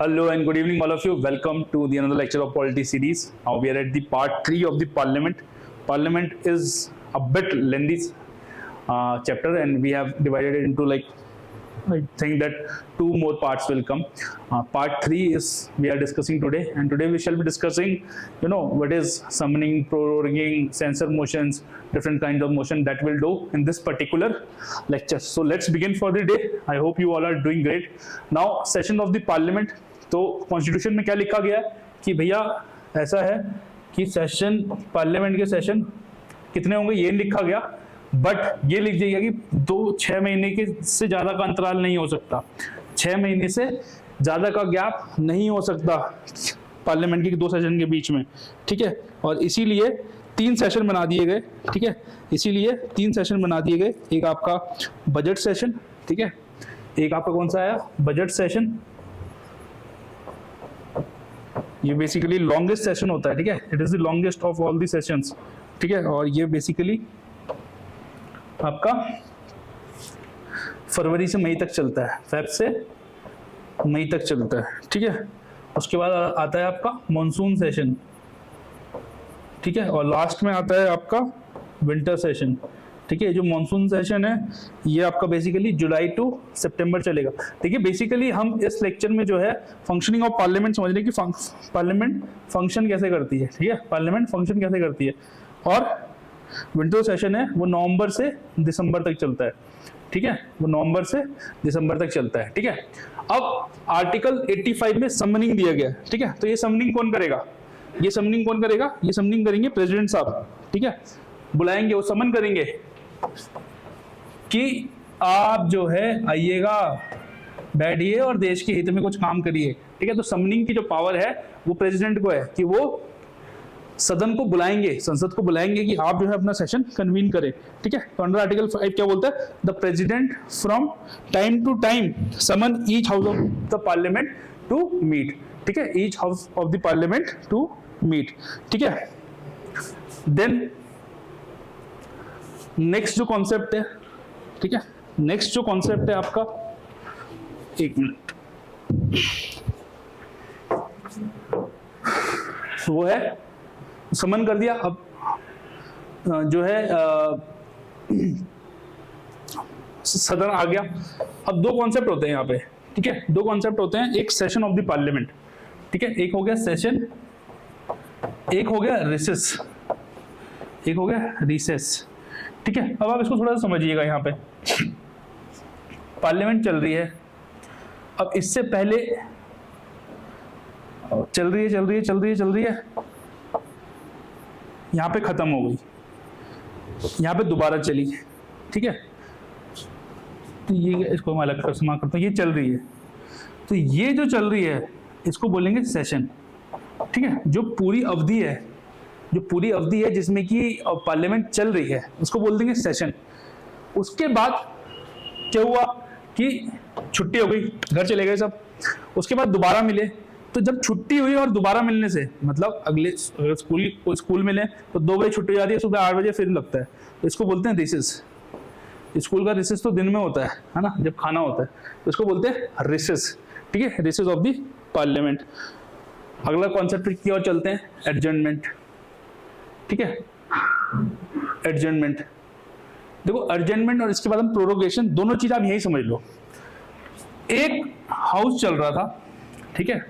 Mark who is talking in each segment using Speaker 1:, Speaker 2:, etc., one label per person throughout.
Speaker 1: Hello and good evening, all of you. Welcome to the another lecture of Polity series. Now we are at the part 3 of the Parliament. Parliament is a bit lengthy chapter, and we have divided it into I think that 2 more parts will come. Part 3 is we are discussing today, and today we shall be discussing, what is summoning, proroguing, censor motions, different kinds of motion that we'll do in this particular lecture. So let's begin for the day. I hope you all are doing great. Now, session of the Parliament. तो constitution में क्या लिखा गया है कि भैया ऐसा है कि सेशन पार्लियामेंट के सेशन कितने होंगे ये लिखा गया, बट ये लिख दिया कि 6 महीने के से ज़्यादा का अंतराल नहीं हो सकता, 6 महीने से ज़्यादा का गैप नहीं हो सकता पार्लियामेंट के 2 सेशन के बीच में, ठीक है। और इसीलिए 3 सेशन बना दिए गए, ठीक है, इसीलिए 3 सेशन बना दिए गए। एक आपका बजट सेशन, ठीक है, एक आपका कौन सा आया, बजट सेशन, ये बेसिकली लॉन्गेस्ट सेशन होता है, ठीक है, it is the longest of all the sessions, ठीक है। और ये बेसिकली आपका फरवरी से मई तक चलता है, फेब से मई तक चलता है, ठीक है। उसके बाद आता है आपका मॉनसून सेशन, ठीक है, और लास्ट में आता है आपका विंटर सेशन, ठीक है। जो मॉनसून सेशन है ये आपका बेसिकली जुलाई टू सितंबर चलेगा। देखिए बेसिकली हम इस लेक्चर में जो है फंक्शनिंग ऑफ पार्लियामेंट समझने की पार्लियामेंट फंक्शन कैसे करती है, ठीक है, पार्लियामेंट फंक्शन कैसे करती है। और विंटर सेशन है वो नवंबर से दिसंबर तक चलता है, ठीक है, वो नवंबर से दिसंबर तक चलता है, ठीक है। अब आर्टिकल 85 में समनिंग दिया गया है, ठीक है, तो ये समनिंग कौन करेगा, ये समनिंग कौन करेगा, ये समनिंग करेंगे प्रेसिडेंट साहब, ठीक है, बुलाएंगे, वो समन करेंगे कि आप जो है आइएगा, बैठिए और देश के हित में कुछ काम करिए, ठीक है। तो समनिंग की जो पावर है वो प्रेसिडेंट को है कि वो सदन को बुलाएंगे, संसद को बुलाएंगे कि आप जो है अपना सेशन कन्वीन करें, ठीक है। तो अंडर आर्टिकल 5 क्या बोलता है, the president from time to time summon each house of the parliament to meet, ठीक है, each house of the parliament to meet, ठीक है। देन नेक्स्ट जो कॉन्सेप्ट है, ठीक है, नेक्स्ट जो कॉन्सेप्ट है आपका, एक मिनट, वो है समन कर दिया। अब जो है सदन आ गया। अब 2 कॉन्सेप्ट होते हैं यहाँ पे, ठीक है, 2 कॉन्सेप्ट होते हैं, एक सेशन ऑफ द पार्लियामेंट, ठीक है, एक हो गया सेशन, एक हो गया रिसेस, एक हो गया रिसेस, ठीक है। अब आप इसको थोड़ा सा समझिएगा, यहाँ पे पार्लियामेंट चल रही है, अब इससे पहले चल रही है, यहाँ पे खत्म हो गई, यहाँ पे दोबारा चली, ठीक है। तो ये इसको मैं अलग समाप्त करता हूँ, ये चल रही है, तो ये जो चल रही है इसको बोलेंगे सेशन, ठीक है। जो पूरी अवधि है जिसमें कि पार्लियामेंट चल रही है उसको बोल देंगे सेशन। उसके बाद क्या हुआ कि छुट्टी हो गई, घर चले गए सब, उसके बाद दोबारा मिले, तो जब छुट्टी हुई और दोबारा मिलने से मतलब अगले स्कूल मिले तो 2 बजे छुट्टी हो जाती है, सुबह 8 बजे फिर लगता है, तो इसको बोलते हैं रिसेस। स्कूल का रिसेस तो दिन में होता है ना, जब खाना होता है, तो इसको बोलते हैं रिसेस, ठीक है, रिसेस ऑफ द पार्लियामेंट। अगला कॉन्सेप्ट की ओर चलते हैं, एडजर्नमेंट, ठीक है, एडजर्नमेंट। देखो एडजर्नमेंट और इसके बाद हम प्रोरोगेशन, दोनों चीज आप यही समझ लो। एक हाउस चल रहा था, ठीक है,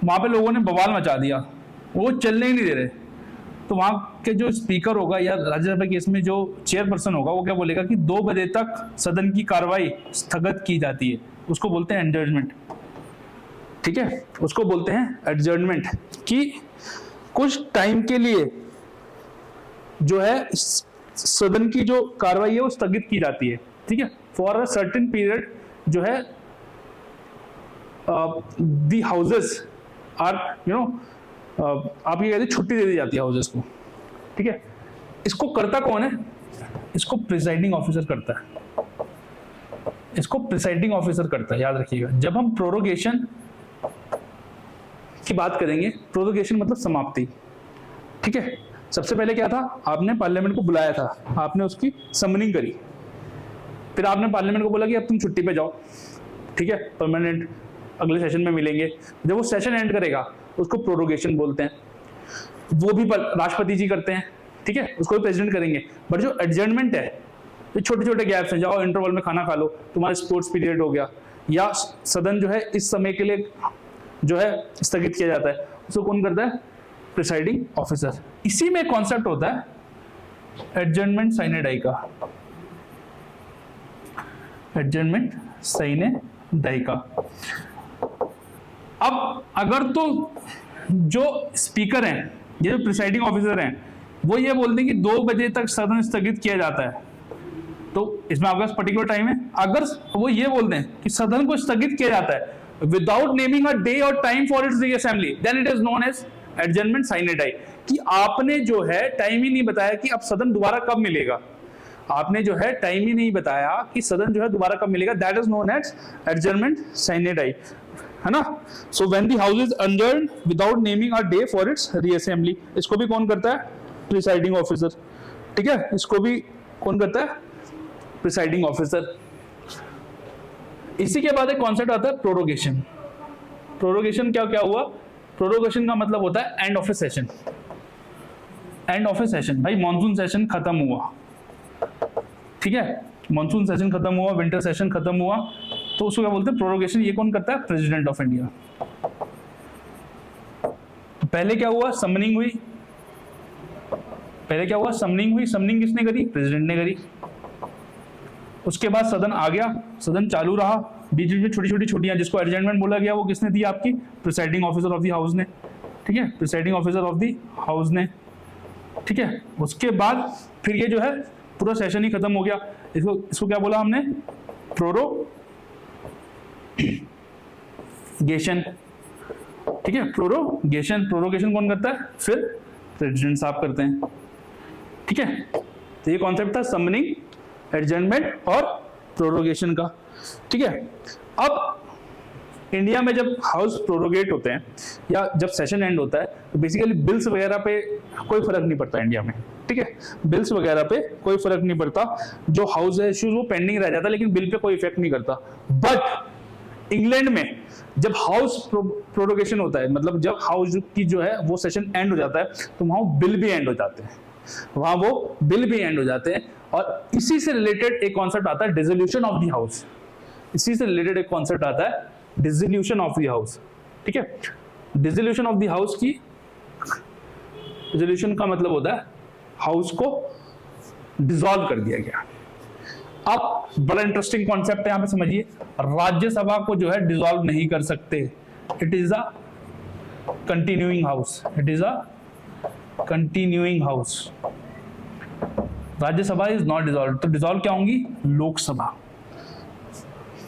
Speaker 1: वहां पे लोगों ने बवाल मचा दिया, वो चलने ही नहीं दे रहे, तो वहां के जो स्पीकर होगा या राज्यसभा के इसमें जो चेयरपर्सन होगा वो क्या बोलेगा कि 2 बजे तक सदन की कार्रवाई स्थगित की जाती है, उसको बोलते हैं एडजर्नमेंट, ठीक है, उसको बोलते हैं एडजर्नमेंट, कि कुछ टाइम के लिए जो है सदन की जो कार्रवाई है वो स्थगित की जाती है, ठीक है, फॉर अ सर्टेन पीरियड जो है दी हाउसेस आर आप ये कहते हैं छुट्टी दे दी जाती है हाउसेस को, ठीक है। इसको करता कौन है, इसको प्रिसाइडिंग ऑफिसर करता है, इसको प्रिसाइडिंग ऑफिसर करता है, याद रखिएगा। जब हम प्रोरोगेशन की बात करेंगे, प्रोरोगेशन मतलब समाप्ति, ठीक है। सबसे पहले क्या था, आपने पार्लियामेंट को बुलाया था, आपने उसकी समनिंग करी, फिर आपने पार्लियामेंट को बोला कि अब तुम छुट्टी पे जाओ, ठीक है, परमानेंट, अगले सेशन में मिलेंगे। जब वो सेशन एंड करेगा उसको प्रोरोगेशन बोलते हैं, वो भी राष्ट्रपति जी करते हैं, ठीक है, उसको भी प्रेसिडेंट करेंगे। बट जो एडजर्नमेंट है, ये छोटे छोटे गैप्स हैं, जाओ इंटरवल में खाना खा लो, तुम्हारा स्पोर्ट्स पीरियड हो गया, या सदन जो है इस समय के लिए जो है स्थगित किया जाता है, उसको कौन करता है? Presiding officer. इसी में कॉन्सेप्ट होता है एडजर्नमेंट साइने डाई का, एडजर्नमेंट साइने डाई का। अब अगर तो जो स्पीकर हैं, ये जो प्रिसाइडिंग ऑफिसर हैं, वो ये बोलते हैं कि 2 बजे तक सदन स्थगित किया जाता है, तो इसमें आपका पर्टिकुलर टाइम है। अगर वो ये बोलते हैं कि सदन को स्थगित किया जाता है विदाउट नेमिंग अ डे और time for its reassembly, then it is known as adjournment sine die, कि आपने जो है टाइम ही नहीं बताया कि अब सदन दोबारा कब मिलेगा, आपने जो है टाइम ही नहीं बताया कि सदन जो है दोबारा कब मिलेगा, that is known as adjournment sine die, है ना। So when the house is adjourned without naming a day for its reassembly, इसको भी कौन करता है? प्रिसाइडिंग ऑफिसर, ठीक है, इसको भी कौन करता है? Presiding officer. इसी के बाद एक कॉन्सेप्ट आता है प्रोरोगेशन। प्रोरोगेशन क्या क्या हुआ? प्रोरोगेशन का मतलब होता है end of A session. End of A session, भाई मॉनसून सेशन खत्म हुआ, ठीक है, मॉनसून सेशन खत्म हुआ, विंटर सेशन खत्म हुआ, तो उसको क्या बोलते हैं? प्रोरोगेशन। ये कौन करता है? President of India. पहले क्या हुआ? समनिंग हुई, पहले क्या हुआ? समनिंग हुई। समनिंग किसने करी? प्रेसिडेंट ने करी। उसके बाद सदन आ गया, सदन चालू रहा, बीच बीच में छोटी छोटी छुट्टियां जिसको एडजर्नमेंट बोला गया, वो किसने दी? आपकी presiding officer of the house ने, ठीक है, presiding officer of the house ने, ठीक है। उसके बाद फिर ये जो है पूरा सेशन ही खत्म हो गया। इसको क्या बोला हमने? प्रोरोगेशन, ठीक है, प्रोरोगेशन। प्रोरोगेशन कौन करता है? फिर प्रेसिडेंट साहब करते हैं, ठीक है। तो ये कॉन्सेप्ट था समनिंग, एडजर्नमेंट और प्रोरोगेशन का, ठीक है। अब इंडिया में जब हाउस प्रोरोगेट होते हैं या जब सेशन एंड होता है, तो बेसिकली बिल्स वगैरह पे कोई फर्क नहीं पड़ता इंडिया में, ठीक है, बिल्स वगैरह पे कोई फर्क नहीं पड़ता। जो हाउस है इश्यूज वो पेंडिंग रह जाता है, लेकिन बिल पे कोई इफेक्ट नहीं करता। बट इंग्लैंड में जब हाउस प्रोरोगेशन होता है, मतलब जब हाउस की जो है वो सेशन एंड हो जाता है, तो वहां बिल भी एंड हो जाते हैं, वहां वो बिल भी एंड हो जाते हैं। और इसी से रिलेटेड एक कॉन्सेप्ट आता है डिसोल्यूशन ऑफ द हाउस। इसी से रिलेटेड एक कॉन्सेप्ट आता है डिसोल्यूशन ऑफ द हाउस, ठीक है। डिसोल्यूशन ऑफ द हाउस की, डिसोल्यूशन का मतलब होता है हाउस को डिसॉल्व कर दिया गया। अब बड़ा इंटरेस्टिंग कॉन्सेप्ट है, यहां पे समझिए। राज्यसभा को जो है डिसॉल्व नहीं कर सकते, it is a continuing house, it is a continuing house. Rajya Sabha is not dissolve, तो डिसॉल्व क्या होंगी? लोकसभा,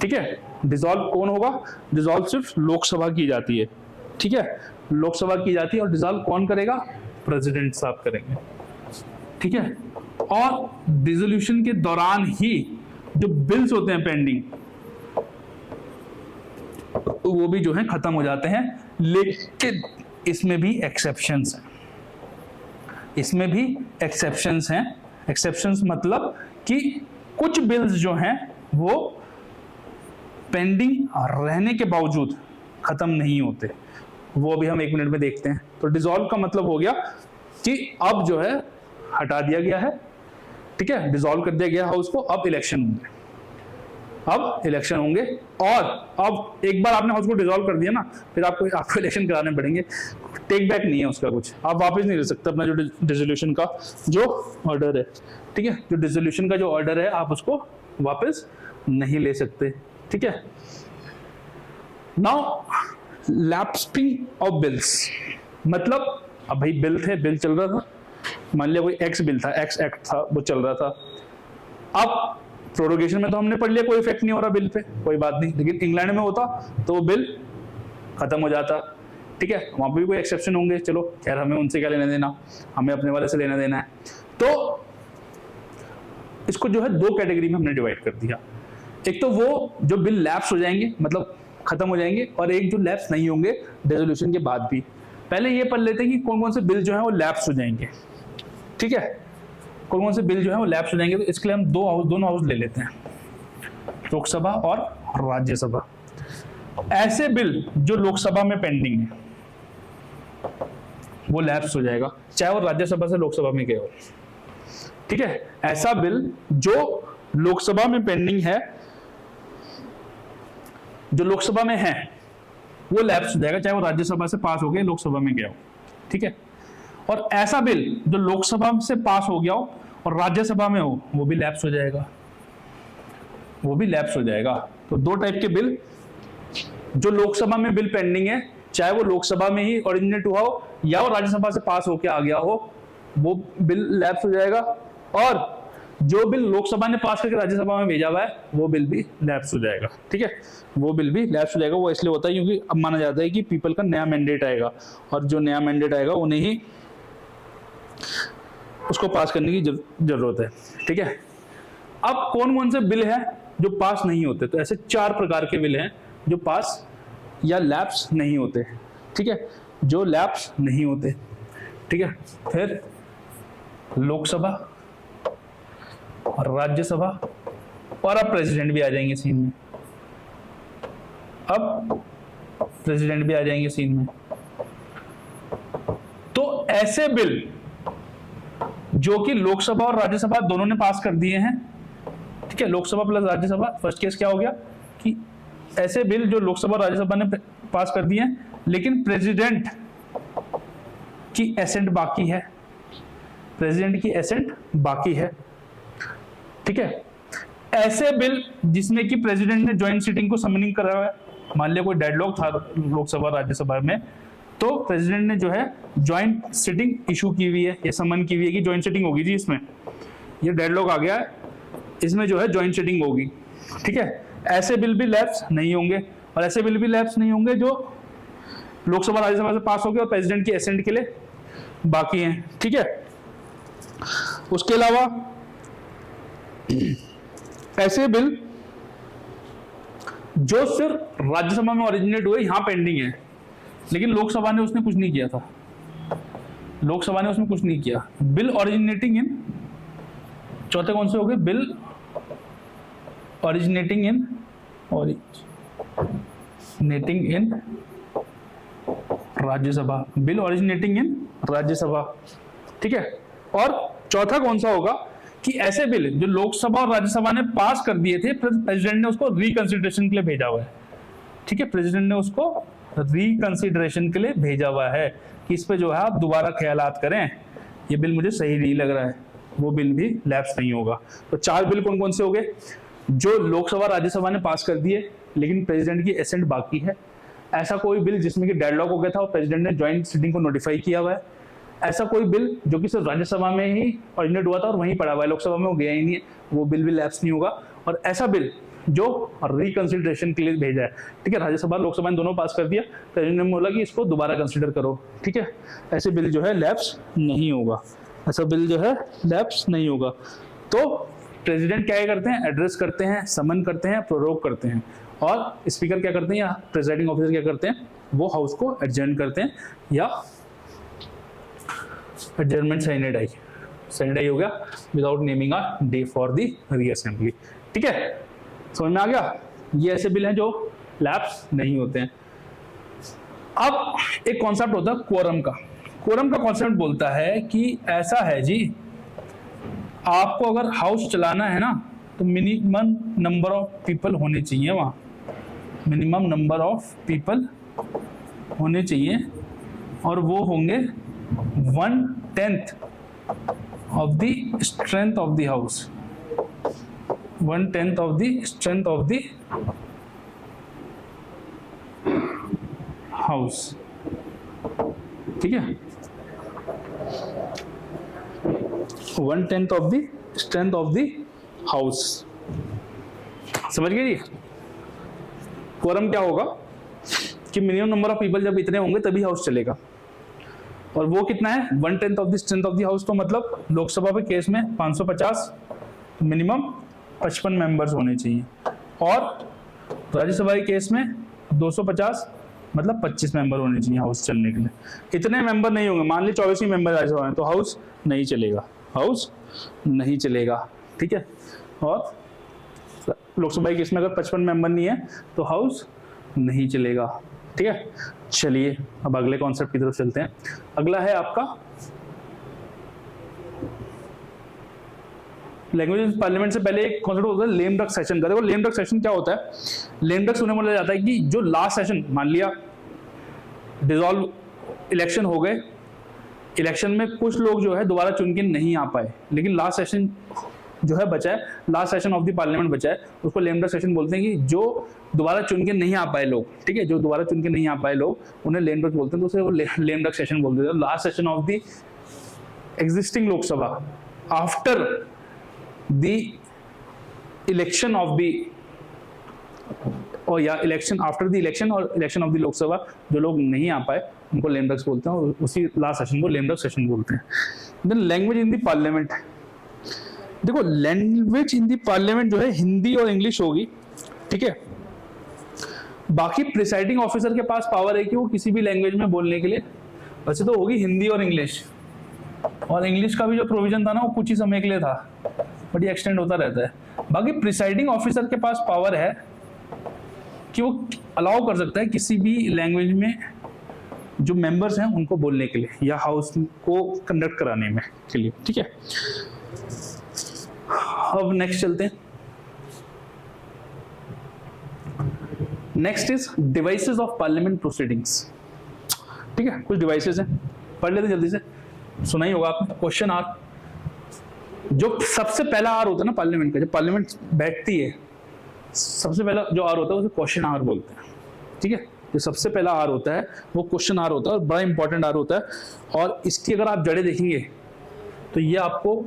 Speaker 1: ठीक है। डिसॉल्व कौन होगा? डिसॉल्व सिर्फ लोकसभा की जाती है, ठीक है, लोकसभा की जाती है। और डिसॉल्व कौन करेगा? प्रेसिडेंट साहब करेंगे, ठीक है। और डिसोल्यूशन के दौरान ही जो बिल्स होते हैं पेंडिंग, वो भी जो है खत्म हो जाते हैं। लेकिन इसमें भी एक्सेप्शंस हैं, इसमें भी एक्सेप्शंस हैं। एक्सेप्शंस मतलब कि कुछ बिल्स जो हैं वो पेंडिंग रहने के बावजूद खत्म नहीं होते, वो भी हम 1 मिनट में देखते हैं। तो डिसॉल्व का मतलब हो गया कि अब जो है हटा दिया गया है, ठीक है, डिसॉल्व कर दिया गया हाउस को, अब इलेक्शन होंगे, अब इलेक्शन होंगे। और अब एक बार आपने हाउस को डिसॉल्व कर दिया ना, फिर आपको इलेक्शन कराने पड़ेंगे, टेक बैक नहीं है उसका कुछ, आप वापस नहीं ले सकते अपना जो डिसोल्यूशन का जो ऑर्डर है, ठीक है, जो डिसोल्यूशन का जो ऑर्डर है आप उसको वापस नहीं ले सकते, ठीक है। नाउ लैप्सिंग ऑफ बिल्स, मतलब अब भाई बिल थे, बिल चल रहा था, मान लिया कोई एक्स बिल था, एक्स एक्ट था, वो चल रहा था। अब प्रोरोगेशन में तो हमने पढ़ लिया कोई इफेक्ट नहीं हो रहा बिल पे, कोई बात नहीं, लेकिन इंग्लैंड में होता तो वो बिल खत्म हो जाता, ठीक है। वहां पे भी कोई एक्सेप्शन होंगे, चलो खैर हमें उनसे क्या लेना देना, हमें अपने वाले से लेना देना है। तो इसको जो है 2 कैटेगरी में हमने डिवाइड कर दिया। एक तो वो जो बिल लैप्स हो जाएंगे, मतलब खत्म हो जाएंगे, और एक जो लैप्स नहीं होंगे डिसोल्यूशन के बाद भी। पहले ये पढ़ लेते हैं कि कौन कौन से बिल जो है वो लैप्स हो जाएंगे, ठीक है, कौन कौन से बिल जो है वो लैप्स हो जाएंगे। तो इसके लिए हम दोनों हाउस ले लेते हैं, लोकसभा और राज्यसभा। ऐसे बिल जो लोकसभा में पेंडिंग है वो लैप्स हो जाएगा, चाहे वो राज्यसभा से लोकसभा में गए हो। ठीक है, ऐसा बिल जो लोकसभा में पेंडिंग है, जो लोकसभा में है, वो लैप्स हो जाएगा, चाहे वो राज्यसभा से पास हो गया लोकसभा में गया हो। ठीक है, और ऐसा बिल जो लोकसभा से पास हो गया हो और राज्यसभा में हो, वो भी लैप्स हो जाएगा, वो भी लैप्स हो जाएगा। तो दो टाइप के बिल, जो लोकसभा में बिल पेंडिंग है, चाहे वो लोकसभा में ही ओरिजिनेट हुआ हो या वो राज्यसभा से पास होके आ गया हो, वो बिल लैप्स हो जाएगा। और जो बिल लोकसभा ने पास करके राज्यसभा में भेजा हुआ है, वो बिल भी लैप्स हो जाएगा। ठीक है, वो बिल भी लैप्स हो जाएगा। वो इसलिए होता है क्योंकि अब माना जाता है कि पीपल का नया मैंडेट आएगा, और जो नया मैंडेट आएगा उन्हें ही उसको पास करने की जरूरत है। ठीक है, अब कौन कौन से बिल है जो पास नहीं होते? तो ऐसे 4 प्रकार के बिल हैं जो पास या लैप्स नहीं होते। ठीक है, जो लैप्स नहीं होते। ठीक है, फिर लोकसभा और राज्यसभा, और अब प्रेसिडेंट भी आ जाएंगे सीन में। अब प्रेसिडेंट भी आ जाएंगे सीन में। तो ऐसे बिल जो कि लोकसभा और राज्यसभा दोनों ने पास कर दिए हैं, ठीक है, Lok Sabha plus Rajya Sabha, first case क्या हो गया कि ऐसे बिल जो लोकसभा और राज्यसभा ने पास कर दिए हैं, लेकिन प्रेसिडेंट की एसेंट बाकी है, प्रेसिडेंट की एसेंट बाकी है। ठीक है, ऐसे बिल जिसमें कि प्रेसिडेंट ने ज्वाइंट सिटिंग को समनिंग करा हुआ है, मान लिया कोई डेडलॉक था लोकसभा राज्यसभा में, तो प्रेसिडेंट ने जो है ज्वाइंट सिटिंग इशू की हुई है, ये समन की हुई है कि ज्वाइंट सिटिंग होगी जी, इसमें ये डेडलॉक आ गया है, इसमें जो है ज्वाइंट सिटिंग होगी। ठीक है, ऐसे बिल भी लैप्स नहीं होंगे, और ऐसे बिल भी लैप्स नहीं होंगे जो लोकसभा राज्यसभा से पास हो गए और प्रेसिडेंट की एसेंट के लिए बाकी हैं। ठीक है, उसके अलावा ऐसे बिल जो सिर्फ राज्यसभा में ओरिजिनेट हुए, यहां पेंडिंग है, लेकिन लोकसभा ने उसने कुछ नहीं किया था, लोकसभा ने उसमें कुछ नहीं किया। बिल ओरिजिनेटिंग इन, चौथे कौन से हो गए? बिल ओरिजिनेटिंग इन राज्यसभा, बिल ओरिजिनेटिंग इन राज्यसभा। ठीक है, और चौथा कौन सा होगा कि ऐसे बिल जो लोकसभा और राज्यसभा ने पास कर दिए थे, प्रेसिडेंट ने उसको रिकंसिडरेशन के लिए भेजा हुआ है। ठीक है, प्रेसिडेंट ने उसको रिकंसिडरेशन के लिए भेजा हुआ है कि इस पे जो है आप दोबारा ख्यालात करें, ये बिल मुझे सही नहीं लग रहा है, वो बिल भी लैप्स नहीं होगा। तो 4 बिल कौन कौन से हो गए? जो लोकसभा राज्यसभा ने पास कर दिए लेकिन प्रेसिडेंट की एसेंट बाकी है, ऐसा कोई बिल जिसमें कि डेडलॉक हो गया था और प्रेसिडेंट ने ज्वाइंट सिटिंग को नोटिफाई किया हुआ है, ऐसा कोई बिल जो कि सिर्फ राज्यसभा में ही ओरिजिनेट हुआ था और वहीं पड़ा हुआ है, लोकसभा में वो गया ही नहीं है, वो बिल भी लैप्स नहीं होगा। और ऐसा बिल जो रिकंसिडरेशन के लिए भेजा है, ठीक है, राज्यसभा लोकसभा ने दोनों पास कर दिया, प्रेसिडेंट ने बोला कि इसको दोबारा कंसिडर करो। ठीक है, ऐसे बिल जो है लैप्स नहीं होगा, ऐसा बिल जो है लैप्स नहीं होगा। तो प्रेसिडेंट क्या करते हैं? एड्रेस करते हैं, समन करते हैं, प्रोरोग करते हैं, और स्पीकर क्या करते हैं या प्रेसिडिंग ऑफिसर क्या करते हैं? वो हाउस को एडजर्न करते हैं, या एडजर्नमेंट सैनिडाई हो गया without naming a day for the reassembly. ठीक है, समझ में आ गया? ये ऐसे बिल हैं जो लैप्स नहीं होते हैं। अब एक कॉन्सेप्ट होता है क्वोरम का। क्वोरम का कॉन्सेप्ट बोलता है कि ऐसा है जी, आपको अगर हाउस चलाना है ना, तो मिनिमम नंबर ऑफ पीपल होने चाहिए वहां, मिनिमम नंबर ऑफ पीपल होने चाहिए, और वो होंगे 1/10 of the strength of the house, 1/10 of the strength of the house। ठीक है, 1/10 of the strength of the house। समझ गए जी? क्वोरम क्या होगा कि मिनिमम नंबर ऑफ पीपल जब इतने होंगे तभी हाउस चलेगा, और वो कितना है? 1/10 of the strength of the house. तो मतलब लोकसभा के केस में 550, मिनिमम 55 मेंबर्स होने चाहिए, और राज्यसभा के केस में 250, मतलब 25 मेंबर होने चाहिए हाउस चलने के लिए। इतने मेंबर नहीं होंगे, मान ली 24 ही मेंबर राज्यसभा में, तो हाउस नहीं चलेगा, हाउस नहीं चलेगा। ठीक है, और लोकसभा के केस में अगर 55 मेंबर नहीं है तो हाउस नहीं चलेगा। ठीक है, चलिए अब अगले कॉन्सेप्ट की तरफ चलते हैं। अगला है आपका लैंग्वेज पार्लियामेंट से पहले एक कॉन्सेप्ट होता है लेम डक सेशन का। देखो लेम डक सेशन क्या होता है? लेम डक सुनने में बोला जाता है कि जो लास्ट सेशन, मान लिया डिसॉल्व इलेक्शन हो गए, इलेक्शन में कुछ लोग जो है दोबारा चुन के नहीं आ पाए, लेकिन लास्ट सेशन जो है बचा है, last session of the parliament बचा है, उसको लेम डक सेशन बोलते हैं कि जो दोबारा चुन के नहीं आ पाए लोग, ठीक है, जो दोबारा चुन के नहीं आ पाए लोग उन्हें लेम डक बोलते हैं, तो उसे वो लेम डक सेशन बोलते हैं। Last session of the existing Lok Sabha after the election of the और या इलेक्शन आफ्टर द इलेक्शन और इलेक्शन ऑफ द लोकसभा जो लोग नहीं आ पाए उनको लेम डक्स बोलते हैं, और उसी लास्ट सेशन को लेम डक सेशन बोलते हैं। Then language in the parliament, देखो लैंग्वेज इन द पार्लियामेंट जो है हिंदी और इंग्लिश होगी, ठीक है। बाकी प्रिसाइडिंग ऑफिसर के पास पावर है कि वो किसी भी लैंग्वेज में बोलने के लिए, वैसे तो होगी हिंदी और इंग्लिश, और इंग्लिश का भी जो प्रोविजन था ना वो कुछ ही समय के लिए था, बट ये एक्सटेंड होता रहता है। बाकी प्रिसाइडिंग ऑफिसर के पास पावर है कि वो अलाउ कर सकता है किसी भी लैंग्वेज में जो मेंबर्स हैं उनको बोलने के लिए या हाउस को कंडक्ट कराने में के लिए, ठीक है। अब नेक्स्ट चलते हैं। Next is devices of parliament proceedings, ठीक है। कुछ डिवाइसेस हैं, पढ़ लेते जल्दी से, सुना ही होगा आपने। क्वेश्चन आर, जो सबसे पहला आर होता है ना पार्लियामेंट का, जब पार्लियामेंट बैठती है सबसे पहला जो आर होता है उसे क्वेश्चन आर बोलते हैं, ठीक है। जो सबसे पहला आर होता है वो क्वेश्चन आर होता है और बड़ा इंपॉर्टेंट आर होता है। और इसकी अगर आप जड़ें देखेंगे तो ये आपको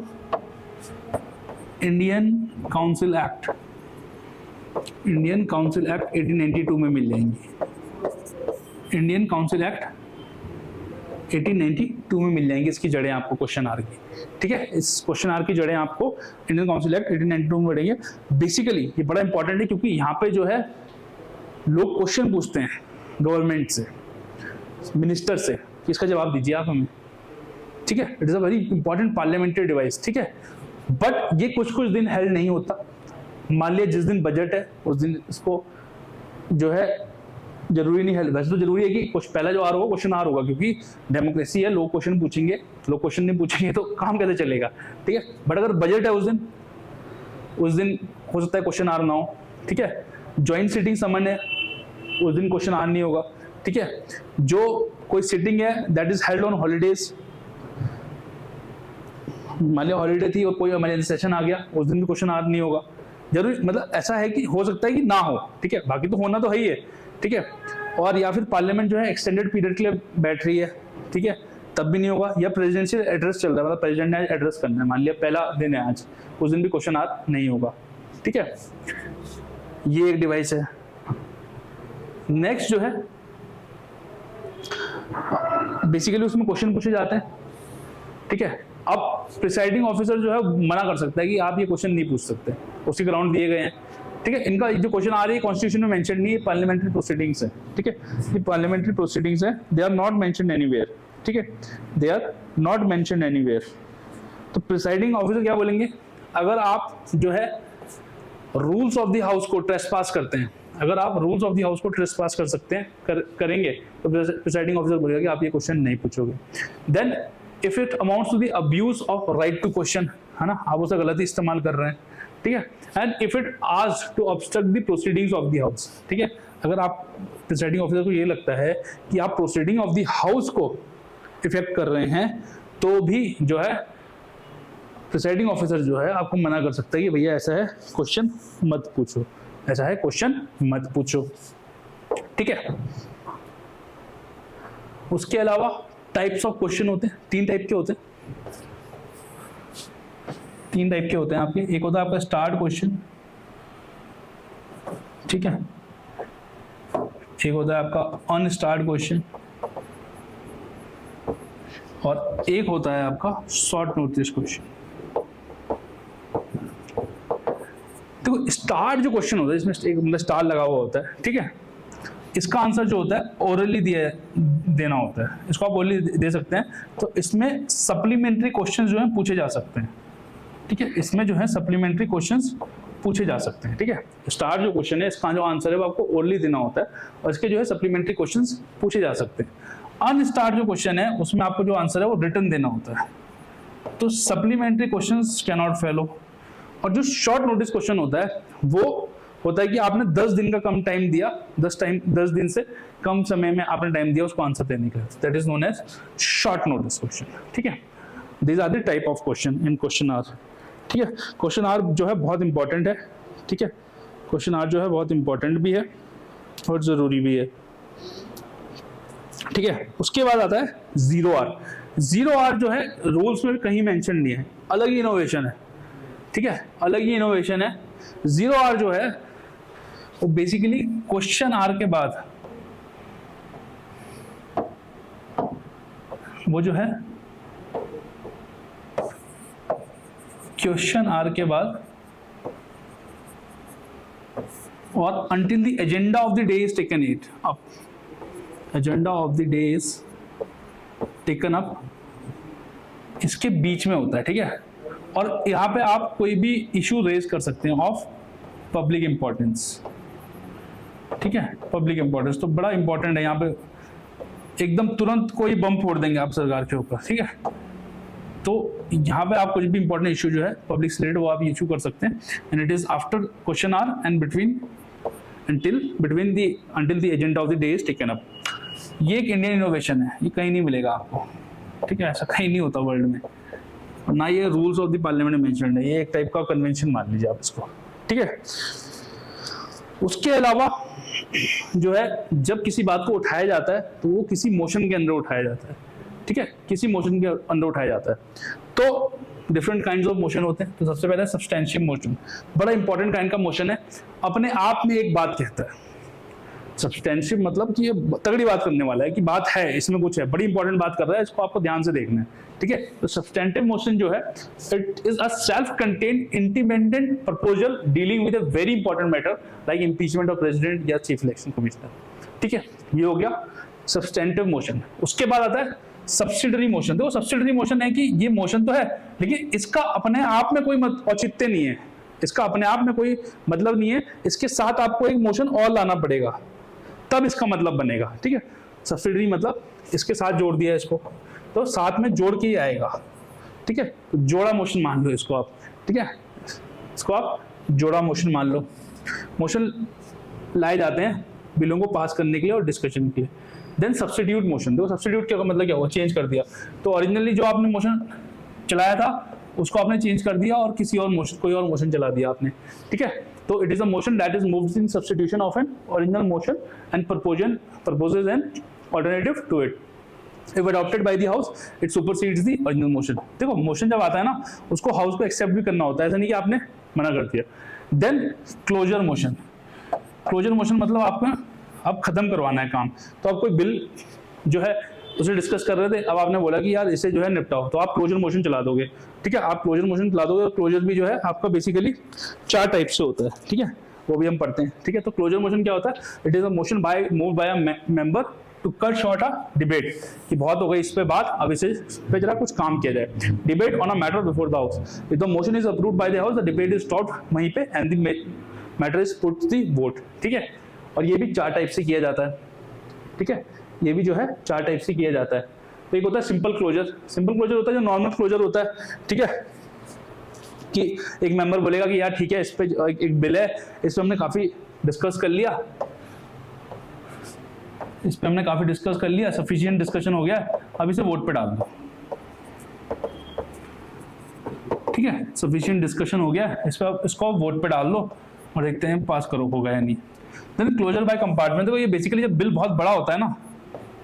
Speaker 1: इंडियन काउंसिल एक्ट 1892 में मिल जाएंगी। इंडियन काउंसिल एक्ट 1892 में मिल जाएंगी इसकी जड़ें आपको क्वेश्चन आर की, ठीक है। इस क्वेश्चन आर की जड़ें आपको इंडियन काउंसिल एक्ट 1892 में मिलेंगे। बेसिकली ये बड़ा इंपॉर्टेंट है क्योंकि यहाँ पे जो है लोग क्वेश्चन पूछते हैं गवर्नमेंट से, मिनिस्टर से, कि इसका जवाब दीजिए आप हमें, ठीक है। It is a very important parliamentary device, ठीक है। बट ये कुछ दिन हेल्ड नहीं होता। मान लिया जिस दिन बजट है उस दिन इसको जो है जरूरी नहीं है, वैसे तो जरूरी है कि पहला जो आर होगा क्वेश्चन आर होगा, क्योंकि डेमोक्रेसी है, लोग क्वेश्चन पूछेंगे, लोग क्वेश्चन नहीं पूछेंगे तो काम कैसे चलेगा, ठीक है। बट अगर बजट है उस दिन हो सकता है क्वेश्चन आर ना हो, ठीक है। ज्वाइंट सिटिंग समन है उस दिन क्वेश्चन आर नहीं होगा, ठीक है। जो कोई सिटिंग है that is held on holidays, मान लिया हॉलीडे थी और कोई इमरजेंसी सेशन आ गया, उस दिन भी क्वेश्चन आर नहीं होगा। जरूरी मतलब ऐसा है कि हो सकता है कि ना हो, ठीक है, बाकी तो होना तो है ही है, ठीक है। और या फिर पार्लियामेंट जो है एक्सटेंडेड पीरियड के लिए बैठ रही है, ठीक है, तब भी नहीं होगा। या प्रेसिडेंशियल एड्रेस चल रहा है, मतलब प्रेसिडेंट ने एड्रेस करना है, मान लिया पहला दिन है आज, उस दिन भी क्वेश्चन आर नहीं होगा, ठीक है। ये एक डिवाइस है। नेक्स्ट जो है बेसिकली उसमें क्वेश्चन पूछे जाते हैं, ठीक है। अब प्रिसाइडिंग ऑफिसर जो है मना कर सकता है कि आप ये क्वेश्चन नहीं पूछ सकते, उसके ग्राउंड दिए गए हैं, ठीक है। इनका जो क्वेश्चन आ रही है कॉन्स्टिट्यूशन में मेंशन नहीं है, पार्लियामेंट्री प्रोसीडिंग्स है, ठीक है। ये पार्लियामेंट्री प्रोसीडिंग्स है, they are not mentioned anywhere, ठीक है, they are not mentioned anywhere. तो प्रिसाइडिंग ऑफिसर क्या बोलेंगे, अगर आप जो है रूल्स ऑफ द हाउस को ट्रेसपास करते हैं, अगर आप रूल्स ऑफ द हाउस को ट्रेसपास कर सकते हैं करेंगे तो प्रिसाइडिंग ऑफिसर बोलेगा कि आप ये क्वेश्चन नहीं पूछोगे। Then if it amounts to the abuse of right to question, है ना, आप उसे गलत इस्तेमाल कर रहे हैं, ठीक है। And if it asked to obstruct the proceedings of the house, ठीक है। अगर आप प्रिसाइडिंग ऑफिसर को ये लगता है कि आप प्रोसीडिंग ऑफ द हाउस को इफेक्ट कर रहे हैं तो भी जो है प्रिसाइडिंग ऑफिसर जो है आपको मना कर सकता है कि भैया ऐसा है क्वेश्चन मत पूछो, ऐसा है क्वेश्चन मत पूछो, ठीक है। उसके अलावा टाइप्स ऑफ क्वेश्चन होते हैं, तीन टाइप के होते हैं आपके। एक होता है आपका स्टार्ट क्वेश्चन, ठीक है। एक होता है आपका अनस्टार्ट क्वेश्चन और एक होता है आपका शॉर्ट नोटिस क्वेश्चन। देखो स्टार्ट जो क्वेश्चन होता है इसमें एक मतलब स्टार लगा हुआ होता है, ठीक है। इसका आंसर जो होता है ओरली देना होता है, इसको आप ओरली दे सकते हैं। तो इसमें सप्लीमेंट्री क्वेश्चंस जो हैं पूछे जा सकते हैं, ठीक है। इसमें जो है सप्लीमेंट्री क्वेश्चंस पूछे जा सकते हैं, ठीक है। स्टार जो क्वेश्चन है इसका जो आंसर है वो आपको ओरली देना होता है और इसके जो है सप्लीमेंट्री क्वेश्चंस पूछे जा सकते हैं। अनस्टार जो क्वेश्चन है उसमें आपको जो आंसर है वो रिटन देना होता है, तो supplementary questions can not fail. और जो शॉर्ट नोटिस क्वेश्चन होता है वो होता है कि आपने 10 दिन का कम टाइम दिया, 10 दिन से कम समय में आपने टाइम दिया उसको आंसर देने के लिए, that is known as short notice question, ठीक है। These are the type of question in question hour, ठीक है। क्वेश्चन आर जो है बहुत इंपॉर्टेंट है, ठीक है। क्वेश्चन आर जो है बहुत इंपॉर्टेंट भी है और जरूरी भी है, ठीक है। उसके बाद आता है जीरो आर। जीरो आर जो है रूल्स में कहीं मेंशन नहीं है, अलग ही इनोवेशन है, ठीक है, अलग ही इनोवेशन है। जीरो आर जो है वो बेसिकली क्वेश्चन आर के बाद वो जो है क्वेश्चन आर के बाद और until the agenda of the day is taken it up, agenda of the day is taken up, इसके बीच में होता है, ठीक है। और यहाँ पे आप कोई भी इशू रेज कर सकते हैं ऑफ पब्लिक इंपॉर्टेंस, ठीक है, पब्लिक इंपॉर्टेंस। तो बड़ा इंपॉर्टेंट है यहाँ पे, एकदम तुरंत कोई बम फोड़ देंगे आप सरकार के ऊपर, ठीक है। तो यहाँ पे आप कुछ भी इंपॉर्टेंट इशू जो है पब्लिक से रिलेटेड वो आप इशू कर सकते हैं, and it is after question hour and between until the agenda of the day is taken up। ये एक इंडियन इनोवेशन है, ये कहीं नहीं मिलेगा आपको, ठीक है, ऐसा कहीं नहीं होता वर्ल्ड में, और ना ये रूल्स ऑफ द पार्लियामेंट में मेंशन्ड है, ये एक टाइप का कन्वेंशन मान लीजिए आप इसको, ठीक है। उसके अलावा जो है जब किसी बात को उठाया जाता है तो वो किसी मोशन के अंदर उठाया जाता है, ठीक है, किसी मोशन के अंदर उठाया जाता है। तो डिफरेंट काइंड्स ऑफ मोशन होते हैं। तो सबसे पहले सब्सटेंशियल मोशन, बड़ा इंपॉर्टेंट काइंड का मोशन है, अपने आप में एक बात कहता है। सब्सटेंशियल मतलब कि ये तगड़ी बात करने वाला है कि बात है, इसमें कुछ है, बड़ी इंपॉर्टेंट बात कर रहा है, इसको आपको ध्यान से देखना है, ठीक है। तो सब्सटेंटिव मोशन जो है it is a self contained independent proposal dealing with a very important matter like impeachment of president या चीफ इलेक्शन कमिश्नर, ठीक है। ये हो गया सब्सटेंटिव मोशन। उसके बाद आता है सब्सिडरी मोशन। देखो सब्सिडरी मोशन है कि ये मोशन तो है लेकिन इसका अपने आप में कोई औचित्य नहीं है, इसका अपने आप में कोई मतलब नहीं है, इसके साथ आपको एक मोशन और लाना पड़ेगा तब इसका मतलब बनेगा, ठीक है। सब्सिडरी मतलब इसके साथ जोड़ दिया इसको तो साथ में जोड़ के ही आएगा, ठीक है। जोड़ा मोशन मान लो इसको आप, ठीक है, इसको आप जोड़ा मोशन मान लो। मोशन लाए जाते हैं बिलों को पास करने के लिए और डिस्कशन के लिए। Then substitute motion. देखो सब्स्टिट्यूट क्या मतलब क्या हुआ, चेंज कर दिया। तो ओरिजिनली जो आपने मोशन चलाया था उसको आपने चेंज कर दिया और किसी और मोशन, कोई और मोशन चला दिया आपने, ठीक है। तो it is a motion that is moved in substitution of an original motion and proposes an alternative to it. If adopted by the house, it supersedes the original motion. देखो motion जब आता है ना उसको हाउस को accept भी करना होता है, ऐसा नहीं कि आपने मना कर दिया। Then closure motion. Closure motion मतलब आपका अब खत्म करवाना है काम। तो आप कोई बिल जो है उसे डिस्कस कर रहे थे, अब आपने बोला कि यार इसे जो है निपटाओ, तो आप क्लोजर मोशन चला दोगे, ठीक है। आप क्लोजर मोशन चला दोगे और क्लोजर भी जो है आपका बेसिकली 4 टाइप से होता है, ठीक है, वो भी हम पढ़ते हैं, ठीक है। तो क्लोजर मोशन क्या होता है, it is a motion move by a member to cut short a debate, कि बहुत हो गई इस पे बात, अब इसे पे जरा कुछ काम किया जाए। Debate on a matter before the house, if the motion is approved by the house the debate is stopped वहीं पे and the matter is put the vote, ठीक है। और ये भी 4 टाइप से किया जाता है, ठीक है, ये भी जो है 4 टाइप से किया जाता है। तो एक होता है सिंपल क्लोजर। सिंपल क्लोजर होता है जो नॉर्मल क्लोजर होता है, ठीक है, कि एक मेंबर बोलेगा कि यार ठीक है इस पे एक बिल है, इस पे हमने काफी डिस्कस कर लिया, इस पे हमने काफी डिस्कस कर लिया, सफिशिएंट डिस्कशन हो गया, अब इसे वोट पे डाल दो, ठीक है, सफिशिएंट डिस्कशन हो गया, इस पे इसको वोट पे डाल दो और देखते हैं पास करो होगा या नहीं। Then closure by compartment. तो ये बेसिकली जब बिल बहुत बड़ा होता है ना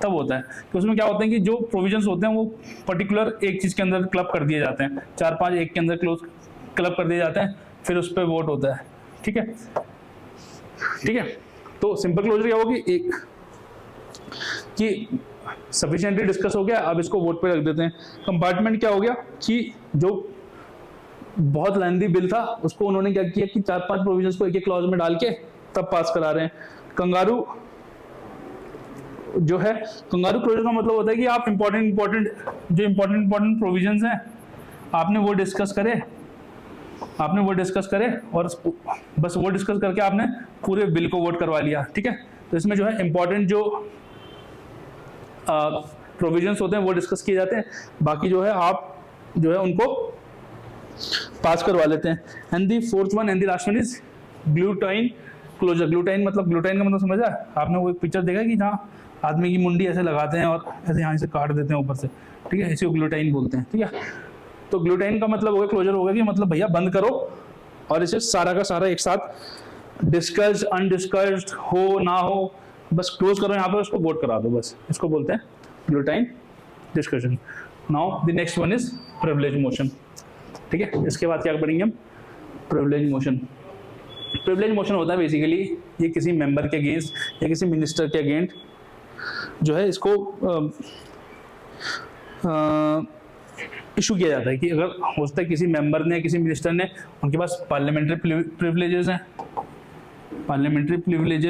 Speaker 1: तब होता है कि उसमें क्या होता है कि जो प्रोविजंस होते हैं वो पर्टिकुलर एक चीज के अंदर क्लब कर दिए जाते हैं, 4-5 एक के अंदर क्लब कर दिए जाते हैं, फिर उस पर वोट होता है, ठीक है, ठीक है। तो सिंपल क्लोजर क्या होगी, एक कि सफिशिएंटली डिस्कस हो गया, अब इसको वोट पे रख देते हैं। कंपार्टमेंट क्या हो गया कि जो बहुत लेंथी बिल था उसको उन्होंने क्या किया कि 4-5 प्रोविजंस को एक क्लॉज में डाल के तब पास करा रहे हैं। कंगारू जो है, कंगारू क्लोजर का मतलब होता है कि आप इंपॉर्टेंट प्रोविजंस हैं आपने वो डिस्कस करे आपने वो डिस्कस करे और बस वो डिस्कस करके आपने पूरे बिल को वोट करवा लिया, ठीक है। तो इसमें जो है इंपॉर्टेंट जो प्रोविजंस होते हैं वो डिस्कस किए जाते हैं, बाकी जो है आप जो है उनको पास करवा लेते हैं। And the fourth one and the last one is guillotine closure. Guillotine का मतलब समझा आपने? वो एक पिक्चर देखा कि जहाँ आदमी की मुंडी ऐसे लगाते हैं और ऐसे यहाँ से काट देते हैं ऊपर से, ठीक है, इसी को ग्लूटाइन बोलते हैं, ठीक है। तो ग्लूटाइन का मतलब हो गया, क्लोजर हो गया कि मतलब भैया बंद करो और इसे सारा का सारा एक साथ डिस्कस्ड अनडिस्कस्ड हो ना हो बस क्लोज करो, यहाँ पर उसको वोट करा दो, बस इसको बोलते हैं guillotine discussion. Now the next one is privilege motion, ठीक है। इसके बाद क्या पढ़ेंगे हम? Privilege motion. प्रिविलेज मोशन होता है बेसिकली ये किसी मेंबर के अगेंस्ट या किसी मिनिस्टर के अगेंस्ट जो है इसको इशू किया जाता है कि अगर हो सकता है किसी मेंबर ने किसी मिनिस्टर ने, उनके पास पार्लियामेंट्री प्रिविलेजेस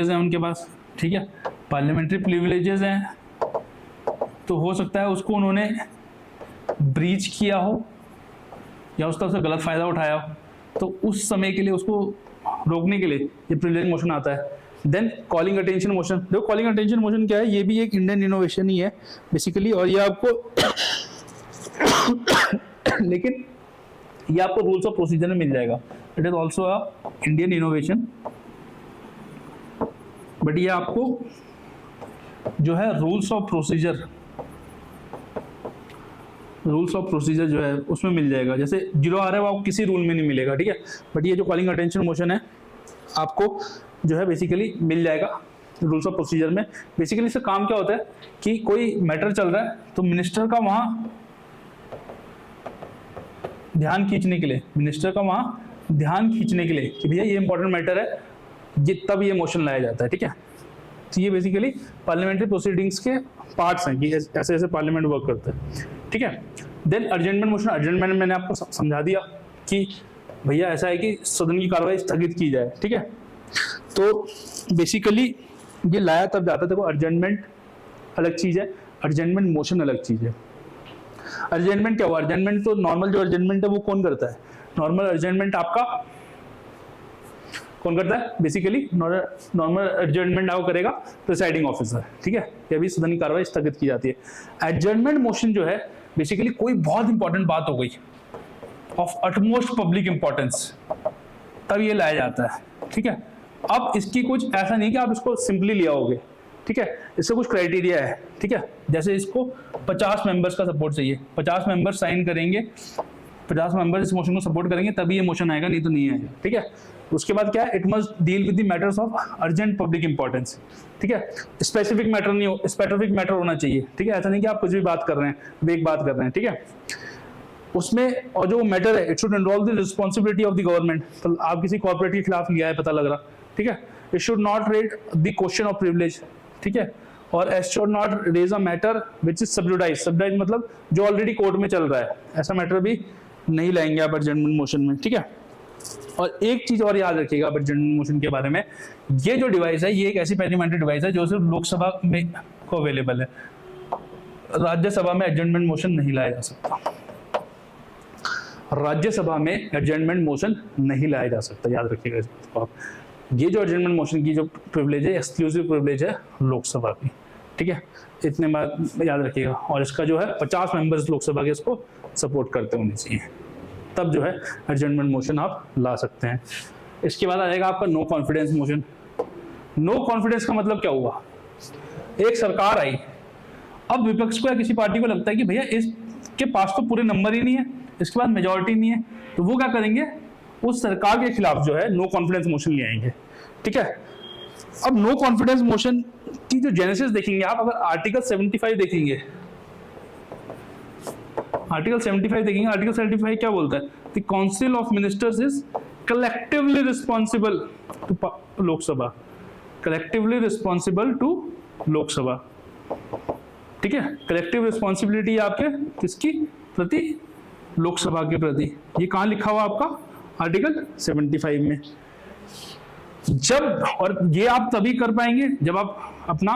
Speaker 1: हैं, उनके पास, ठीक है, पार्लियामेंट्री प्रिविलेजेस हैं, तो हो सकता है उसको उन्होंने ब्रीच किया हो या उस तरफ से गलत फायदा उठाया हो, तो उस समय के लिए उसको रोकने के लिए ये प्रिविलेज मोशन आता है। Then calling attention motion. देखो कॉलिंग अटेंशन मोशन क्या है, ये भी एक इंडियन इनोवेशन ही है बेसिकली, और ये आपको लेकिन ये आपको रूल्स ऑफ प्रोसीजर में मिल जाएगा। It is also a Indian innovation, but ये आपको जो है रूल्स ऑफ प्रोसीजर जो है उसमें मिल जाएगा। जैसे 0 आ रहा है वो आपको किसी रूल में नहीं मिलेगा, ठीक है, बट ये जो कॉलिंग अटेंशन मोशन है आपको जो है बेसिकली मिल जाएगा रूल्स ऑफ प्रोसीजर में। बेसिकली इसका काम क्या होता है कि कोई मैटर चल रहा है तो मिनिस्टर का वहां ध्यान खींचने के लिए कि भैया ये इंपॉर्टेंट मैटर है, तब ये मोशन लाया जाता है, ठीक है। तो ये बेसिकली पार्लियामेंट्री प्रोसीडिंग्स के पार्ट्स हैं कि ऐसे ऐसे पार्लियामेंट वर्क करता है, ठीक है। Then अर्जेंटमेंट motion. अर्जेंटमेंट मैंने आपको समझा दिया कि भैया ऐसा है कि सदन की कार्रवाई स्थगित की जाए, ठीक है। तो बेसिकली ये लाया तब जाता है। देखो अर्जेंटमेंट अलग चीज है, अर्जेंटमेंट मोशन अलग चीज है। अर्जेंटमेंट क्या हुआ? अर्जेंटमेंट तो नॉर्मल जो अर्जेंटमेंट है वो कौन करता है? नॉर्मल अर्जेंटमेंट आपका कौन करता है? बेसिकली नॉर्मल अर्जेंटमेंट आपको करेगा प्रिसाइडिंग ऑफिसर, ठीक है। ये भी सदन की कार्रवाई स्थगित की जाती है। एडजर्नमेंट मोशन जो है बेसिकली कोई बहुत इंपॉर्टेंट बात हो गई ऑफ अटमोस्ट पब्लिक इंपॉर्टेंस, तब ये लाया जाता है, ठीक है। अब इसकी कुछ ऐसा नहीं कि आप इसको सिंपली ले आओगे, ठीक है, इससे कुछ क्राइटेरिया है, ठीक है। जैसे इसको 50 मेंबर्स का सपोर्ट चाहिए, 50 मेंबर्स साइन करेंगे, 50 मेंबर्स इस मोशन को सपोर्ट करेंगे तभी ये मोशन आएगा, नहीं तो नहीं आएगा, ठीक है। उसके बाद क्या है? It must deal with the matters of urgent public importance, ठीक है। स्पेसिफिक मैटर नहीं हो, स्पेसिफिक मैटर होना चाहिए, ठीक है। ऐसा नहीं कि आप कुछ भी बात कर रहे हैं, वेग बात कर रहे हैं, ठीक है। उसमें और जो मैटर है it should involve the responsibility of the government. तो आप किसी कॉर्पोरेट के खिलाफ लिया है पता लग रहा, ठीक है। It should not raise the question of privilege, ठीक है। और it should not raise a matter which is sub judice. Sub judice मतलब जो ऑलरेडी कोर्ट में चल रहा है, ऐसा मैटर भी नहीं लाएंगे आप अर्जेंटमेंट मोशन में, ठीक है। और एक चीज और याद रखिएगा अर्जेंटमेंट मोशन के बारे में, ये जो डिवाइस है ये एक ऐसी पार्लियामेंट्री डिवाइस है जो सिर्फ लोकसभा में को अवेलेबल है। राज्यसभा में एडजर्नमेंट मोशन नहीं लाया जा सकता, राज्यसभा में एडजर्नमेंट मोशन नहीं लाया जा सकता, याद रखिएगा इस बात को आप। ये जो एडजर्नमेंट मोशन की जो प्रिविलेज है एक्सक्लूसिव प्रिविलेज है लोकसभा की, ठीक है, इतने बात याद रखिएगा। और इसका जो है 50 मेंबर्स लोकसभा के इसको सपोर्ट करते होने चाहिए, तब जो है एडजर्नमेंट मोशन आप ला सकते हैं। इसके बाद आ जाएगा आपका no confidence motion. No confidence का मतलब क्या हुआ? एक सरकार आई, अब विपक्ष को या किसी पार्टी को लगता है कि भैया इसके पास तो पूरे नंबर ही नहीं है, इसके पास मेजॉरिटी नहीं है, तो वो क्या करेंगे? उस सरकार के खिलाफ जो है नो कॉन्फिडेंस मोशन ले आएंगे, ठीक है। अब नो कॉन्फिडेंस मोशन की जो जेनेसिस देखेंगे आप, अगर आर्टिकल 75 देखेंगे, आर्टिकल 75 क्या बोलता है? The council of ministers is collectively responsible to Lok Sabha, collectively responsible to Lok Sabha, ठीक है। कलेक्टिव रिस्पॉन्सिबिलिटी आपके किसकी प्रति? लोकसभा के प्रति। ये कहां लिखा हुआ आपका? आर्टिकल 75 में। जब, और ये आप तभी कर पाएंगे जब आप अपना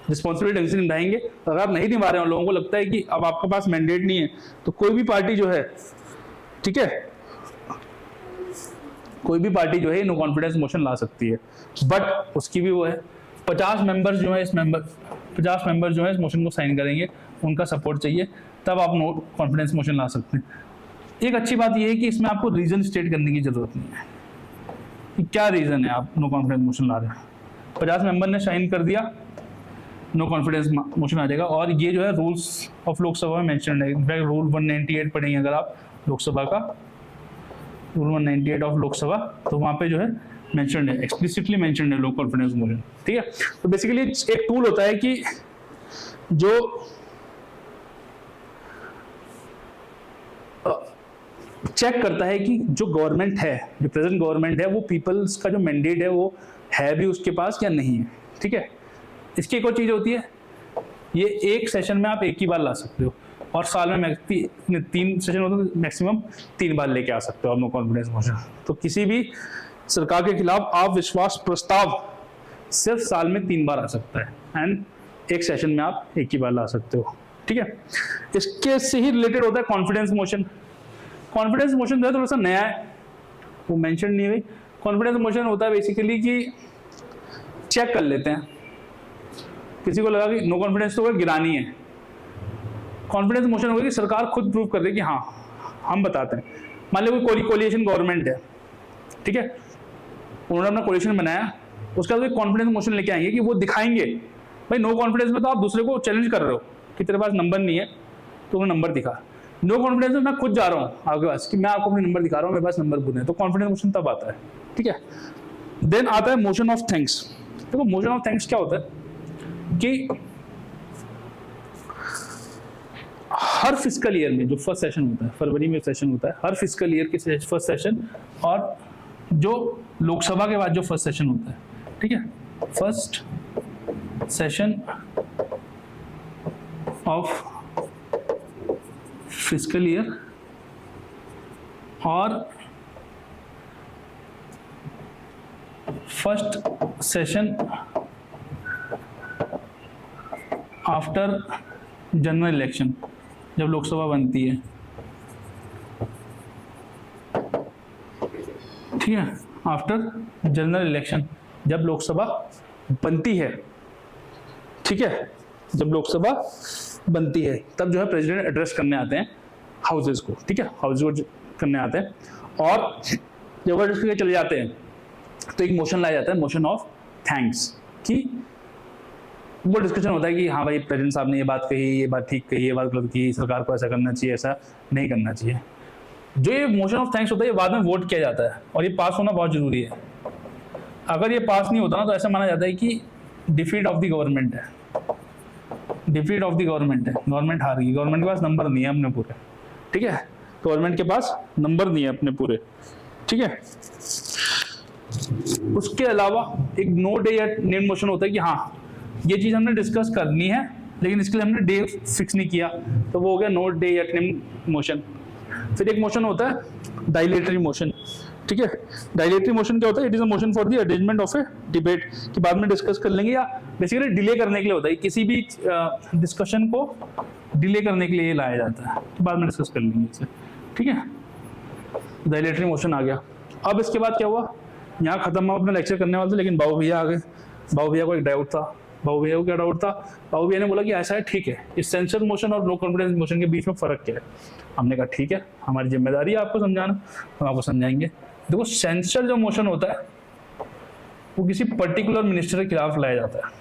Speaker 1: रिस्पॉन्सिबिलिटी ढंग से निभाएंगे। अगर आप नहीं निभा रहे हो, लोगों को लगता है कि अब आपके पास मैंडेट नहीं है, तो कोई भी पार्टी जो है ठीक है, कोई भी पार्टी जो है नो कॉन्फिडेंस मोशन ला सकती है, बट उसकी भी वो है 50 मेंबर्स जो है इस मोशन को साइन करेंगे, उनका सपोर्ट चाहिए, तब आप नो कॉन्फिडेंस मोशन ला सकते हैं। एक अच्छी बात यह है कि इसमें आपको रीजन स्टेट करने की जरूरत नहीं है कि क्या रीजन है आप नो कॉन्फिडेंस मोशन ला रहे हैं। 50 मेंबर ने साइन कर दिया, नो कॉन्फिडेंस मोशन आ जाएगा। और ये जो है रूल्स ऑफ लोकसभा में मेंशन है, इनफैक्ट रूल 198 पढ़ेंगे अगर आप लोकसभा का, रूल 198 ऑफ लोकसभा, तो वहां पे जो है मेंशन है, एक्सप्लिसिटली मेंशन है लो कॉन्फिडेंस मोशन। ठीक है, तो बेसिकली एक टूल होता है कि जो चेक करता है कि जो गवर्नमेंट है, जो प्रेजेंट गवर्नमेंट है, वो पीपल्स का जो मैंडेट है वो है भी उसके पास या नहीं है। ठीक है, इसकी एक और चीज होती है, ये एक सेशन में आप एक ही बार ला सकते हो, और साल में 3 सेशन होते हैं, मैक्सिमम 3 बार लेके आ सकते हो नो कॉन्फिडेंस मोशन। तो किसी भी सरकार के खिलाफ अविश्वास प्रस्ताव सिर्फ साल में 3 बार आ सकता है, एंड एक सेशन में आप एक ही बार ला सकते हो। ठीक है, इसके से ही रिलेटेड होता है कॉन्फिडेंस मोशन। कॉन्फिडेंस मोशन जो है थोड़ा सा नया है, वो मेंशन नहीं हुई। कॉन्फिडेंस मोशन होता है बेसिकली कि चेक कर लेते हैं, किसी को लगा कि नो कॉन्फिडेंस तो गिरानी है, कॉन्फिडेंस मोशन होगा कि सरकार खुद प्रूव कर दे कि हाँ हम बताते हैं। मान लो कोई कोलिएशन गवर्नमेंट है, ठीक है, उन्होंने अपना कोलिएशन बनाया, उसके बाद कॉन्फिडेंस मोशन लेके आएंगे कि वो दिखाएंगे भाई नो कॉन्फिडेंस में तो आप दूसरे को चैलेंज कर रहे हो कि तेरे पास नंबर नहीं है, तो वो नंबर दिखा। नो कॉन्फिडेंस में मैं खुद जा रहा हूँ आपके पास कि मैं आपको अपने नंबर दिखा रहा हूँ, मेरे पास नंबर बुने, तो कॉन्फिडेंस मोशन तब आता है। ठीक है, देन आता है मोशन ऑफ थैंक्स। देखो मोशन ऑफ थैंक्स क्या होता है कि हर फिस्कल ईयर में जो फर्स्ट सेशन होता है, फरवरी में सेशन होता है, हर फिस्कल ईयर के फर्स्ट सेशन, और जो लोकसभा के बाद जो फर्स्ट सेशन होता है, ठीक है, first session of fiscal year और first session after general election, जब लोकसभा बनती है, ठीक है, आफ्टर जनरल इलेक्शन, जब लोकसभा बनती है, ठीक है, जब लोकसभा बनती है तब जो है प्रेसिडेंट एड्रेस करने आते हैं हाउसेस को। ठीक है, हाउस को करने आते हैं, और जब एड्रेस करके चले जाते हैं तो एक मोशन लाया जाता है, मोशन ऑफ थैंक्स, कि वो डिस्कशन होता है कि हाँ भाई प्रेसिडेंट साहब ने ये बात कही, ये बात ठीक कही, ये बात गलत की, सरकार को ऐसा करना चाहिए, ऐसा नहीं करना चाहिए। जो ये मोशन ऑफ थैंक्स होता है, ये बाद में वोट किया जाता है, और ये पास होना बहुत जरूरी है। अगर ये पास नहीं होता ना तो ऐसा माना जाता है कि डिफीट ऑफ द गवर्नमेंट है, डिफीट ऑफ द गवर्नमेंट है, गवर्नमेंट हार गई, गवर्नमेंट के पास नंबर नहीं है अपने पूरे। ठीक है, गवर्नमेंट के पास नंबर नहीं है अपने पूरे। ठीक है, उसके अलावा एक नो डे या नेम मोशन होता है कि हाँ ये चीज हमने डिस्कस करनी है, लेकिन इसके लिए हमने डे फिक्स नहीं किया, तो वो हो गया नो डे या नेम मोशन। फिर एक मोशन होता है डायलेटरी मोशन। ठीक है, डायलेटरी मोशन क्या होता है? It is a motion for the arrangement of A debate, कि बाद में डिस्कस कर लेंगे, या बेसिकली डिले करने के लिए होता है, किसी भी डिस्कशन को डिले करने के लिए लाया जाता है, तो बाद में डिस्कस कर लेंगे इसे। ठीक है, डायलेटरी मोशन आ गया। अब इसके बाद क्या हुआ, यहाँ खत्म हुआ अपना लेक्चर करने वाले थे, लेकिन बाबू भैया आ गए। बाबू भैया को एक डाउट था। बाबू भैया को क्या डाउट था? बाबू भैया ने बोला कि ऐसा है, ठीक है, इस सेंसर मोशन और लो कॉन्फिडेंस मोशन के बीच में फर्क क्या है? हमने कहा ठीक है, हमारी जिम्मेदारी है आपको समझाना, हम आपको समझाएंगे। देखो, सेंसर जो मोशन होता है वो किसी पर्टिकुलर मिनिस्टर के खिलाफ लाया जाता है।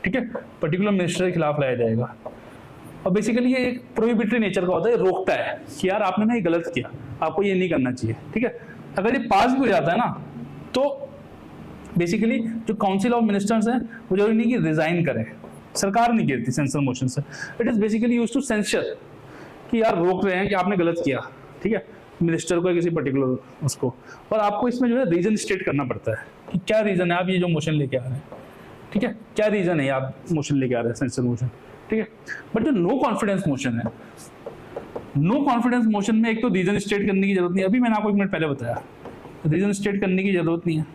Speaker 1: ठीक है, पर्टिकुलर मिनिस्टर के खिलाफ लाया जाएगा, और बेसिकली ये एक प्रोहिबिटरी नेचर का होता है, रोकता है कि यार आपने ना ये गलत किया, आपको ये नहीं करना चाहिए। ठीक है, अगर ये पास भी हो जाता है ना, तो बेसिकली जो काउंसिल ऑफ मिनिस्टर्स हैं वो जरूरी नहीं कि रिजाइन करें, सरकार नहीं गिरती सेंसर मोशन से। It is basically used to sensor, कि यार रोक रहे हैं कि आपने गलत किया, ठीक है, मिनिस्टर को किसी पर्टिकुलर उसको, और आपको इसमें जो है रीजन स्टेट करना पड़ता है कि क्या रीजन है आप ये जो मोशन लेके आ रहे हैं। ठीक है, क्या रीजन है आप मोशन लेके आ रहे हैं, सेंसर मोशन। ठीक है, बट जो नो कॉन्फिडेंस मोशन है, नो कॉन्फिडेंस मोशन में एक तो रीजन स्टेट करने की जरूरत नहीं है, अभी मैंने आपको 1 मिनट पहले बताया, रीजन स्टेट करने की जरूरत नहीं है।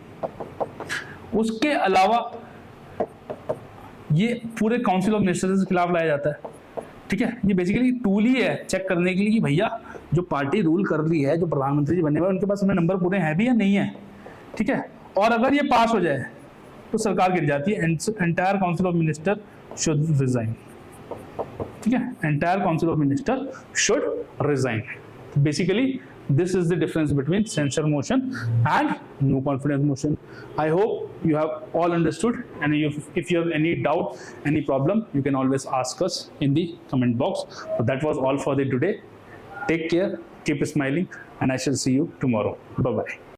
Speaker 1: उसके अलावा ये पूरे काउंसिल ऑफ मिनिस्टर्स के खिलाफ लाया जाता है। ठीक है, ये बेसिकली टूल ही है चेक करने के लिए कि भैया जो पार्टी रूल कर रही है, जो प्रधानमंत्री जी बनने वाले, उनके पास अपने नंबर पूरे हैं भी या नहीं है, ठीक है। और अगर ये पास हो जाए तो सरकार गिर जाती है, entire council of minister should resign, ठीक है, entire council of minister should resign. Basically this is the difference between censure motion and no confidence motion. I hope you have all understood, and if you have any doubt, any problem, you can always ask us in the comment box. So that was all for the today. Take care, keep smiling, and I shall see you tomorrow. Bye bye.